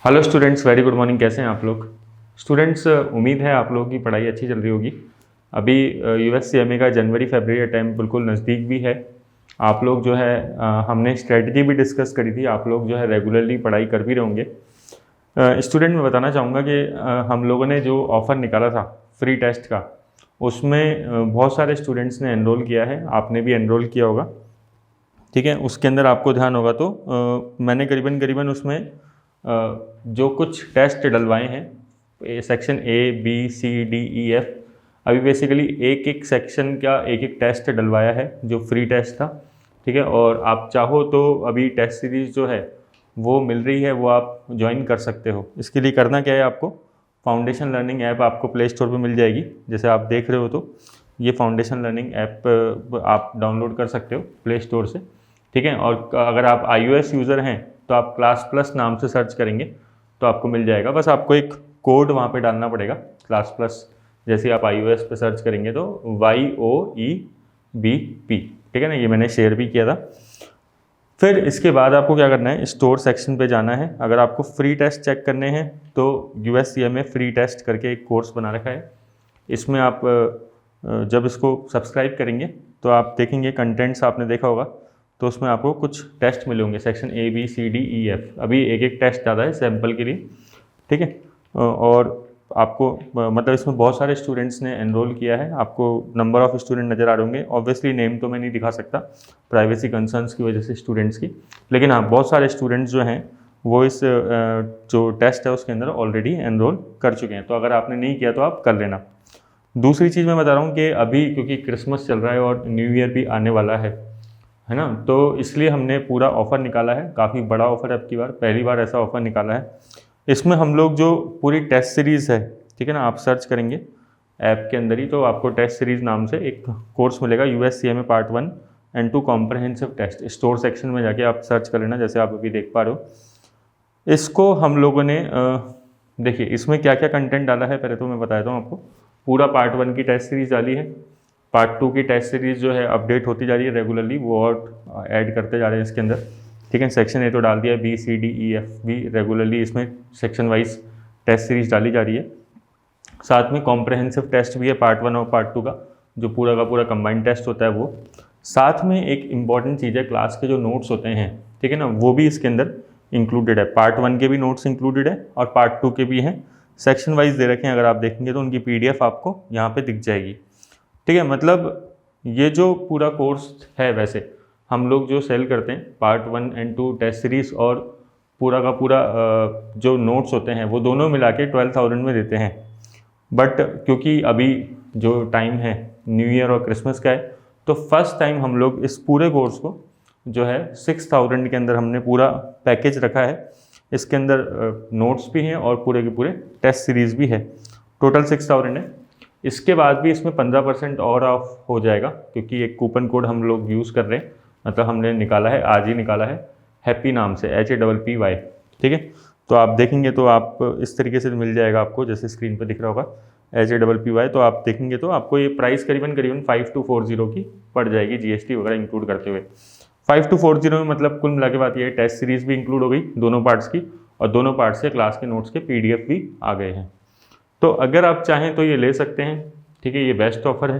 Hello students, very good morning. कैसे हैं आप लोग स्टूडेंट्स? उम्मीद है आप लोगों की पढ़ाई अच्छी चल रही होगी। अभी USCMA का जनवरी फरवरी टाइम बिल्कुल नज़दीक भी है। आप लोग जो है हमने स्ट्रेटजी भी डिस्कस करी थी। आप लोग जो है रेगुलरली पढ़ाई कर भी रहे होंगे। स्टूडेंट मैं बताना चाहूँगा कि हम लोगों ने जो ऑफ़र निकाला था फ्री टेस्ट का, उसमें बहुत सारे स्टूडेंट्स ने एनरोल किया है। आपने भी एनरोल किया होगा, ठीक है। उसके अंदर आपको ध्यान होगा तो मैंने करीबन करीबन उसमें जो कुछ टेस्ट डलवाए हैं, section A B C D E F, अभी बेसिकली एक एक सेक्शन का एक एक टेस्ट डलवाया है जो फ्री टेस्ट था, ठीक है। और आप चाहो तो अभी टेस्ट सीरीज़ जो है वो मिल रही है, वो आप ज्वाइन कर सकते हो। इसके लिए करना क्या है, आपको फाउंडेशन लर्निंग ऐप आपको प्ले स्टोर पर मिल जाएगी। जैसे आप देख रहे हो तो ये फाउंडेशन लर्निंग ऐप आप डाउनलोड कर सकते हो प्ले स्टोर से, ठीक है। और अगर आप iOS यूज़र हैं तो आप क्लास प्लस नाम से सर्च करेंगे तो आपको मिल जाएगा। बस आपको एक कोड वहाँ पे डालना पड़ेगा, क्लास प्लस। जैसे ही आप iOS पे सर्च करेंगे तो YOEBP, ठीक है ना। ये मैंने शेयर भी किया था। फिर इसके बाद आपको क्या करना है, स्टोर सेक्शन पे जाना है। अगर आपको फ्री टेस्ट चेक करने हैं तो USCMA फ्री टेस्ट करके एक कोर्स बना रखा है। इसमें आप जब इसको सब्सक्राइब करेंगे तो आप देखेंगे कंटेंट्स, आपने देखा होगा तो उसमें आपको कुछ टेस्ट मिले होंगे, सेक्शन ABCDEF। अभी एक एक टेस्ट ज़्यादा है सैम्पल के लिए, ठीक है। और आपको मतलब इसमें बहुत सारे स्टूडेंट्स ने एनरोल किया है। आपको नंबर ऑफ़ स्टूडेंट नज़र आ रहे होंगे। ऑब्वियसली नेम तो मैं नहीं दिखा सकता प्राइवेसी कंसर्न्स की वजह से स्टूडेंट्स की, लेकिन हाँ बहुत सारे स्टूडेंट्स जो हैं वो इस जो टेस्ट है उसके अंदर ऑलरेडी एनरोल कर चुके हैं। तो अगर आपने नहीं किया तो आप कर लेना। दूसरी चीज़ मैं बता रहा हूँ कि अभी क्योंकि क्रिसमस चल रहा है और न्यू ईयर भी आने वाला है ना, तो इसलिए हमने पूरा ऑफ़र निकाला है। काफ़ी बड़ा ऑफ़र है, अब की बार पहली बार ऐसा ऑफ़र निकाला है। इसमें हम लोग जो पूरी टेस्ट सीरीज़ है, ठीक है ना, आप सर्च करेंगे ऐप के अंदर ही तो आपको टेस्ट सीरीज़ नाम से एक कोर्स मिलेगा, USCMA part 1 and 2 comprehensive test. Store section में जाके आप सर्च कर लेना, जैसे आप अभी देख पा रहे हो। इसको हम लोगों ने देखिए इसमें क्या क्या कंटेंट डाला है पहले तो मैं बता देता हूँ आपको। पूरा पार्ट 1 की टेस्ट सीरीज़ डाली है। पार्ट 2 की टेस्ट सीरीज़ जो है अपडेट होती जा रही है रेगुलरली, वो और ऐड करते जा रहे हैं इसके अंदर, ठीक है। सेक्शन A तो डाल दिया है, BCDEF भी रेगुलरली इसमें सेक्शन वाइज टेस्ट सीरीज़ डाली जा रही है। साथ में कॉम्प्रहेंसिव टेस्ट भी है पार्ट 1 और पार्ट 2 का पूरा कंबाइंड टेस्ट होता है वो। साथ में एक इम्पॉर्टेंट चीज़ है, क्लास के जो नोट्स होते हैं, ठीक है ना, वो भी इसके अंदर इंक्लूडेड है। पार्ट 1 के भी नोट्स इंक्लूडेड है और पार्ट 2 के भी हैं। सेक्शन वाइज दे रखे हैं, अगर आप देखेंगे तो उनकी PDF आपको यहाँ पे दिख जाएगी, ठीक है। मतलब ये जो पूरा कोर्स है, वैसे हम लोग जो सेल करते हैं पार्ट 1 एंड 2 टेस्ट सीरीज़ और पूरा का पूरा जो नोट्स होते हैं वो दोनों मिला के 12,000 में देते हैं। बट क्योंकि अभी जो टाइम है न्यू ईयर और क्रिसमस का है, तो फर्स्ट टाइम हम लोग इस पूरे कोर्स को जो है 6,000 के अंदर हमने पूरा पैकेज रखा है। इसके अंदर नोट्स भी हैं और पूरे के पूरे टेस्ट सीरीज़ भी है। टोटल 6,000 है। इसके बाद भी इसमें 15% और ऑफ हो जाएगा, क्योंकि एक कूपन कोड हम लोग यूज़ कर रहे हैं, मतलब हमने निकाला है, आज ही निकाला है, हैप्पी नाम से, HAPPY, ठीक है। तो आप देखेंगे तो आप इस तरीके से मिल जाएगा आपको, जैसे स्क्रीन पर दिख रहा होगा HAPPY। तो आप देखेंगे तो आपको ये प्राइस करीबन 5240 की पड़ जाएगी, GST वगैरह इंक्लूड करते हुए। 5240 में मतलब कुल मिला के बात ये है, टेस्ट सीरीज़ भी इंक्लूड हो गई दोनों पार्ट्स की, और दोनों पार्ट्स से क्लास के नोट्स के PDF भी आ गए हैं। तो अगर आप चाहें तो ये ले सकते हैं, ठीक है। ये बेस्ट ऑफ़र है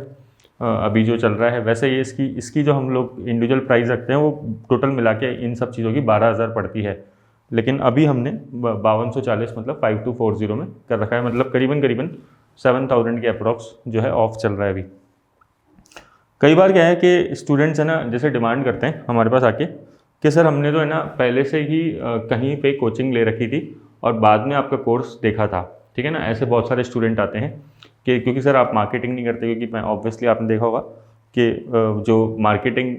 अभी जो चल रहा है। वैसे ये इसकी जो हम लोग इंडिविजुअल प्राइस रखते हैं वो टोटल मिला के इन सब चीज़ों की 12,000 पड़ती है, लेकिन अभी हमने 5240 मतलब 5240 में कर रखा है। मतलब करीबन 7,000 के अप्रॉक्स जो है ऑफ चल रहा है अभी। कई बार क्या है कि स्टूडेंट्स है ना, जैसे डिमांड करते हैं हमारे पास आके कि सर हमने तो है ना पहले से ही कहीं पे कोचिंग ले रखी थी और बाद में आपका कोर्स देखा था, ठीक है ना। ऐसे बहुत सारे स्टूडेंट आते हैं कि क्योंकि सर आप मार्केटिंग नहीं करते, क्योंकि मैं ऑब्वियसली आपने देखा होगा कि जो मार्केटिंग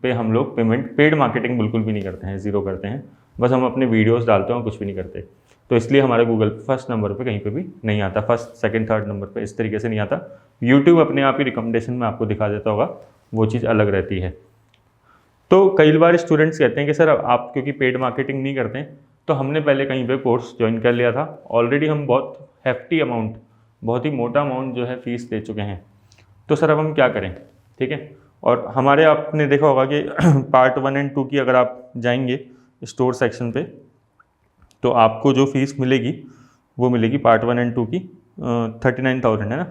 पे हम लोग पेमेंट, पेड मार्केटिंग बिल्कुल भी नहीं करते हैं, ज़ीरो करते हैं। बस हम अपने वीडियोस डालते हैं और कुछ भी नहीं करते। तो इसलिए हमारे गूगल पे फर्स्ट नंबर पे कहीं पे भी नहीं आता, फर्स्ट सेकंड थर्ड नंबर पे इस तरीके से नहीं आता। यूट्यूब अपने आप ही रिकमेंडेशन में आपको दिखा देता होगा, वो चीज़ अलग रहती है। तो कई बार स्टूडेंट्स कहते हैं कि सर आप क्योंकि पेड मार्केटिंग नहीं करते हैं, तो हमने पहले कहीं पे कोर्स ज्वाइन कर लिया था, ऑलरेडी हम बहुत हेफ्टी अमाउंट, बहुत ही मोटा अमाउंट जो है फ़ीस दे चुके हैं, तो सर अब हम क्या करें, ठीक है। और हमारे आपने देखा होगा कि पार्ट 1 एंड 2 की अगर आप जाएंगे स्टोर सेक्शन पे तो आपको जो फीस मिलेगी वो मिलेगी पार्ट 1 एंड 2 की 39,000 है ना।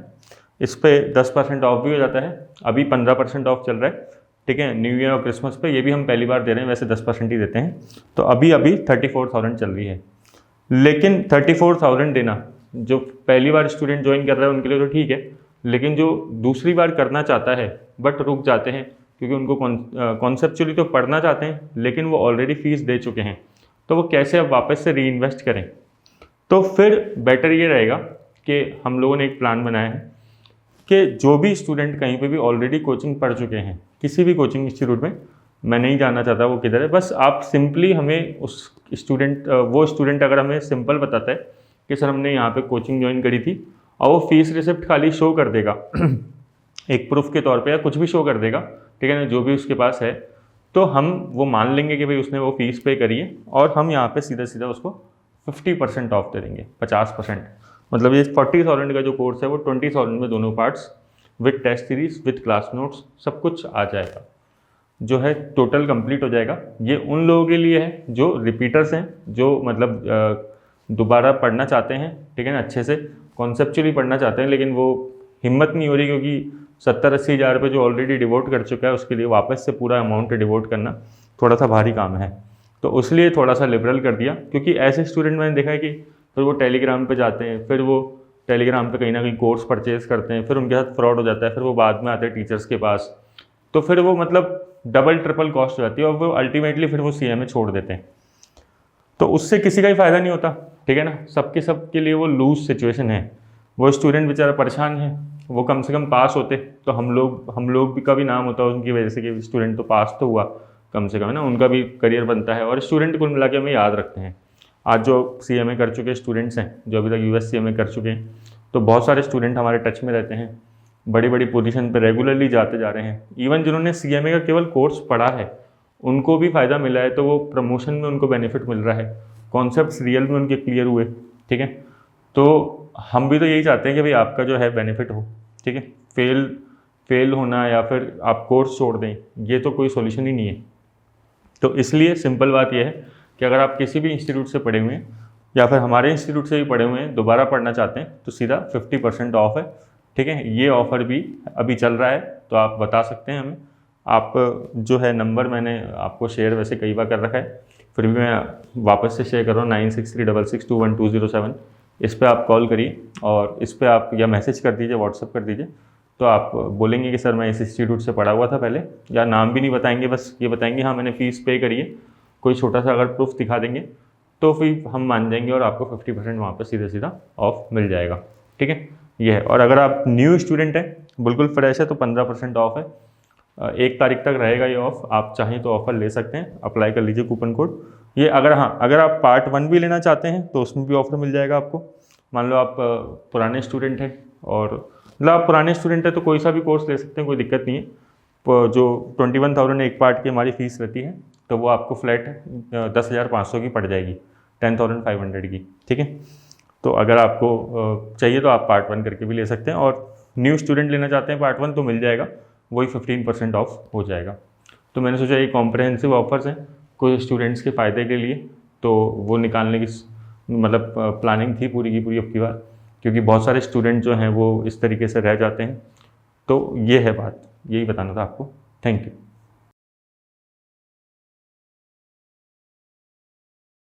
इस पे 10% ऑफ भी हो जाता है, अभी 15% ऑफ चल रहा है, ठीक है, न्यू ईयर और क्रिसमस पे, ये भी हम पहली बार दे रहे हैं, वैसे 10% ही देते हैं, तो अभी 34,000 चल रही है। लेकिन 34,000 देना, जो पहली बार स्टूडेंट ज्वाइन कर रहा है उनके लिए तो ठीक है, लेकिन जो दूसरी बार करना चाहता है बट रुक जाते हैं क्योंकि उनको कॉन्सेप्चुअली तो पढ़ना चाहते हैं लेकिन वो ऑलरेडी फीस दे चुके हैं, तो वो कैसे अब वापस से री इन्वेस्ट करें। तो फिर बेटर ये रहेगा कि हम लोगों ने एक प्लान बनाया है कि जो भी स्टूडेंट कहीं पे भी ऑलरेडी कोचिंग पढ़ चुके हैं, किसी भी कोचिंग इंस्टीट्यूट में, मैं नहीं जानना चाहता वो किधर है, बस आप सिंपली हमें वो स्टूडेंट अगर हमें सिंपल बताता है कि सर हमने यहाँ पे कोचिंग ज्वाइन करी थी, और वो फीस रिसिप्ट खाली शो कर देगा एक प्रूफ के तौर पे, या कुछ भी शो कर देगा, ठीक है ना, जो भी उसके पास है, तो हम वो मान लेंगे कि भाई उसने वो फीस पे करी है, और हम यहाँ पे सीधा सीधा उसको 50% ऑफ दे देंगे, 50%। मतलब ये 40,000 का जो कोर्स है वो 20,000 में दोनों parts with test series with class notes सब कुछ आ जाएगा, जो है टोटल कंप्लीट हो जाएगा। ये उन लोगों के लिए है जो रिपीटर्स हैं, जो मतलब दोबारा पढ़ना चाहते हैं, ठीक है ना, अच्छे से कॉन्सेप्चुअली पढ़ना चाहते हैं, लेकिन वो हिम्मत नहीं हो रही क्योंकि 70-80 हज़ार रुपये जो ऑलरेडी डिवोट कर चुका है उसके लिए वापस से पूरा अमाउंट डिवोट करना थोड़ा सा भारी काम है, तो इसलिए थोड़ा सा लिबरल कर दिया। क्योंकि ऐसे स्टूडेंट मैंने देखा है कि फिर वो टेलीग्राम पे जाते हैं, फिर वो टेलीग्राम पे कहीं ना कहीं कोर्स परचेज करते हैं, फिर उनके साथ फ्रॉड हो जाता है, फिर वो बाद में आते हैं टीचर्स के पास, तो फिर वो मतलब डबल ट्रिपल कॉस्ट हो जाती है, और वो अल्टीमेटली फिर वो CMA छोड़ देते हैं, तो उससे किसी का ही फ़ायदा नहीं होता, ठीक है ना। सबके लिए वो लूज सिचुएशन है, वो स्टूडेंट बेचारा परेशान है, वो कम से कम पास होते तो हम लोग भी का भी नाम होता उनकी वजह से कि स्टूडेंट तो पास तो हुआ कम से कम, है ना, उनका भी करियर बनता है, और स्टूडेंट कुल मिला के हमें याद रखते हैं। आज जो CMA कर चुके स्टूडेंट्स हैं, जो अभी तक US CMA कर चुके हैं, तो बहुत सारे स्टूडेंट हमारे टच में रहते हैं, बड़ी बड़ी पोजीशन पे रेगुलरली जाते जा रहे हैं। इवन जिन्होंने CMA का केवल कोर्स पढ़ा है उनको भी फ़ायदा मिला है, तो वो प्रमोशन में उनको बेनिफिट मिल रहा है, कॉन्सेप्ट्स रियल में उनके क्लियर हुए, ठीक है। तो हम भी तो यही चाहते हैं कि भाई आपका जो है बेनिफिट हो, ठीक है। फेल होना या फिर आप कोर्स छोड़ दें, ये तो कोई सॉल्यूशन ही नहीं है। तो इसलिए सिंपल बात यह है कि अगर आप किसी भी इंस्टीट्यूट से पढ़े हुए हैं या फिर हमारे इंस्टीट्यूट से भी पढ़े हुए हैं, दोबारा पढ़ना चाहते हैं, तो सीधा 50% ऑफ है, ठीक है। ये ऑफ़र भी अभी चल रहा है, तो आप बता सकते हैं हमें। आप जो है नंबर मैंने आपको शेयर वैसे कई बार कर रखा है, फिर भी मैं वापस से शेयर कर रहा हूँ, 9636621207। इस पर आप कॉल करिए और इस पर आप या मैसेज कर दीजिए, व्हाट्सअप कर दीजिए, तो आप बोलेंगे कि सर मैं इस इंस्टीट्यूट से पढ़ा हुआ था पहले, या नाम भी नहीं बताएंगे, बस ये बताएंगे हाँ मैंने फ़ीस पे करी है, कोई छोटा सा अगर प्रूफ दिखा देंगे तो फिर हम मान जाएंगे और आपको 50% वहाँ पर सीधा ऑफ मिल जाएगा, ठीक है। ये है। और अगर आप न्यू स्टूडेंट हैं, बिल्कुल फ्रेश है, तो 15% ऑफ है, 1 तारीख तक रहेगा ये ऑफ। आप चाहें तो ऑफ़र ले सकते हैं, अप्लाई कर लीजिए कूपन कोड। ये अगर आप पार्ट 1 भी लेना चाहते हैं तो उसमें भी ऑफर मिल जाएगा आपको। मान लो आप पुराने स्टूडेंट हैं, और मतलब आप पुराने स्टूडेंट हैं तो कोई सा भी कोर्स ले सकते हैं, कोई दिक्कत नहीं है। जो 21,000 एक पार्ट की हमारी फ़ीस रहती है, तो वो आपको फ्लैट 10,500 की पड़ जाएगी, 10,500 की, ठीक है। तो अगर आपको चाहिए तो आप पार्ट 1 करके भी ले सकते हैं, और न्यू स्टूडेंट लेना चाहते हैं पार्ट 1 तो मिल जाएगा, वही 15% ऑफ हो जाएगा। तो मैंने सोचा ये कॉम्प्रहेंसिव ऑफर्स हैं कुछ स्टूडेंट्स के फ़ायदे के लिए, तो वो निकालने की मतलब प्लानिंग थी पूरी की पूरी अब की बार, क्योंकि बहुत सारे स्टूडेंट जो हैं वो इस तरीके से रह जाते हैं। तो ये है बात, यही बताना था आपको। Thank you.